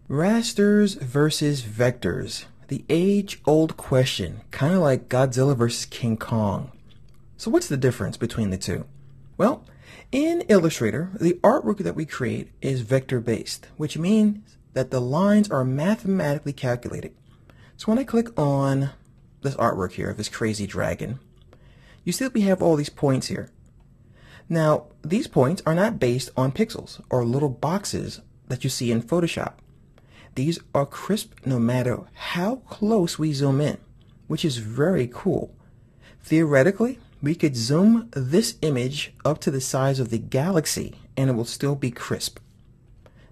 Rasters versus vectors. The age-old question, kind of like Godzilla versus King Kong. So what's the difference between the two? Well, in Illustrator, the artwork that we create is vector-based, which means that the lines are mathematically calculated. So when I click on this artwork here of this crazy dragon, you see that we have all these points here. Now, these points are not based on pixels or little boxes that you see in Photoshop. These are crisp no matter how close we zoom in, which is very cool. Theoretically, we could zoom this image up to the size of the galaxy and it will still be crisp.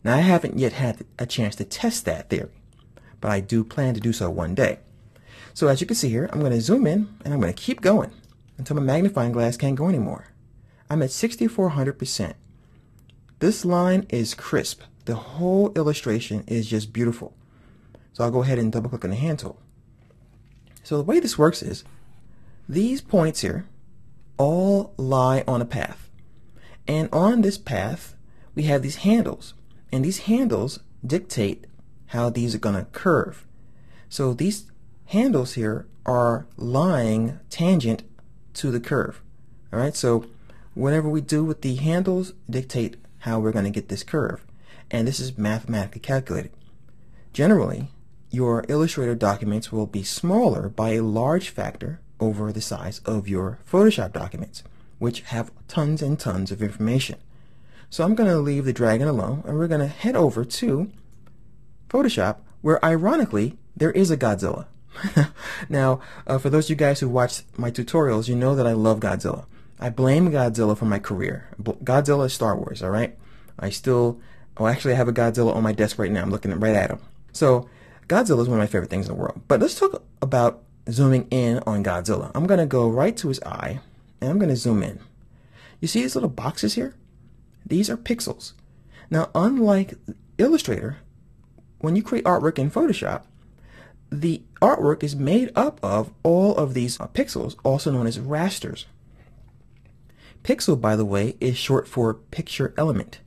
Now, I haven't yet had a chance to test that theory, but I do plan to do so one day. So as you can see here, I'm going to zoom in and I'm going to keep going until my magnifying glass can't go anymore. I'm at 6400%. This line is crisp. The whole illustration is just beautiful. So I'll go ahead and double click on the hand tool. So the way this works is these points here all lie on a path. And on this path we have these handles. And these handles dictate how these are going to curve. So these handles here are lying tangent to the curve. Alright, so whatever we do with the handles dictate how we're going to get this curve. And this is mathematically calculated. Generally, your Illustrator documents will be smaller by a large factor over the size of your Photoshop documents, which have tons and tons of information. So I'm going to leave the dragon alone, and we're going to head over to Photoshop, where ironically, there is a Godzilla. Now, for those of you guys who watch my tutorials, you know that I love Godzilla. I blame Godzilla for my career. Godzilla is Star Wars, alright? Actually, I have a Godzilla on my desk right now. I'm looking right at him. So, Godzilla is one of my favorite things in the world. But let's talk about zooming in on Godzilla. I'm going to go right to his eye, and I'm going to zoom in. You see these little boxes here? These are pixels. Now, unlike Illustrator, when you create artwork in Photoshop, the artwork is made up of all of these pixels, also known as rasters. Pixel, by the way, is short for picture element.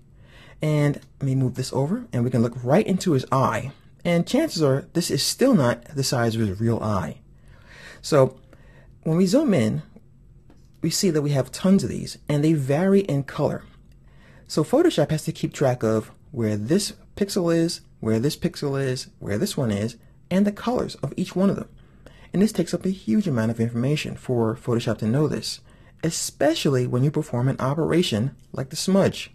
And let me move this over and we can look right into his eye. And chances are this is still not the size of his real eye. So when we zoom in, we see that we have tons of these and they vary in color. So Photoshop has to keep track of where this pixel is, where this pixel is, where this one is, and the colors of each one of them. And this takes up a huge amount of information for Photoshop to know this, especially when you perform an operation like the smudge.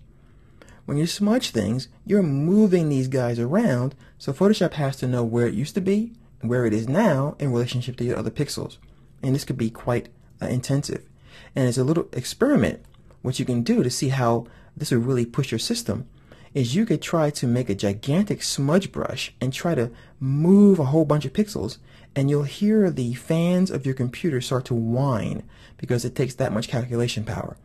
When you smudge things, you're moving these guys around, so Photoshop has to know where it used to be and where it is now in relationship to your other pixels. And this could be quite intensive. And as a little experiment, what you can do to see how this will really push your system is you could try to make a gigantic smudge brush and try to move a whole bunch of pixels, and you'll hear the fans of your computer start to whine because it takes that much calculation power.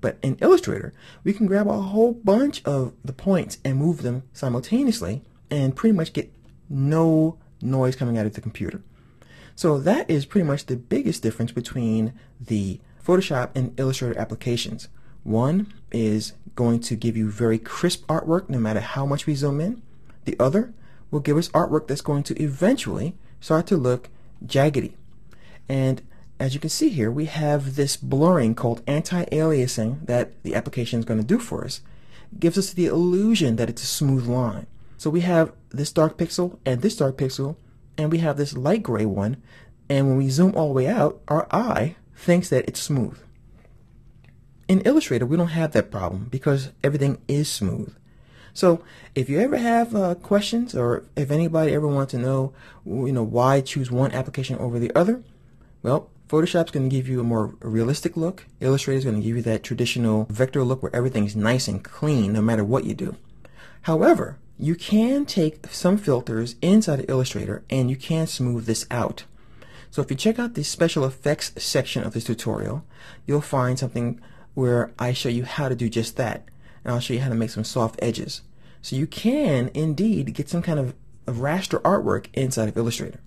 But in Illustrator, we can grab a whole bunch of the points and move them simultaneously and pretty much get no noise coming out of the computer. So that is pretty much the biggest difference between the Photoshop and Illustrator applications. One is going to give you very crisp artwork no matter how much we zoom in. The other will give us artwork that's going to eventually start to look jaggedy. And as you can see here, we have this blurring called anti-aliasing that the application is going to do for us. It gives us the illusion that it's a smooth line. So we have this dark pixel and this dark pixel, and we have this light gray one, and when we zoom all the way out, our eye thinks that it's smooth. In Illustrator, we don't have that problem because everything is smooth. So if you ever have questions, or if anybody ever wants to know, why choose one application over the other, well, Photoshop's going to give you a more realistic look. Illustrator's going to give you that traditional vector look where everything's nice and clean no matter what you do. However, you can take some filters inside of Illustrator and you can smooth this out. So if you check out the special effects section of this tutorial, you'll find something where I show you how to do just that. And I'll show you how to make some soft edges. So you can indeed get some kind of raster artwork inside of Illustrator.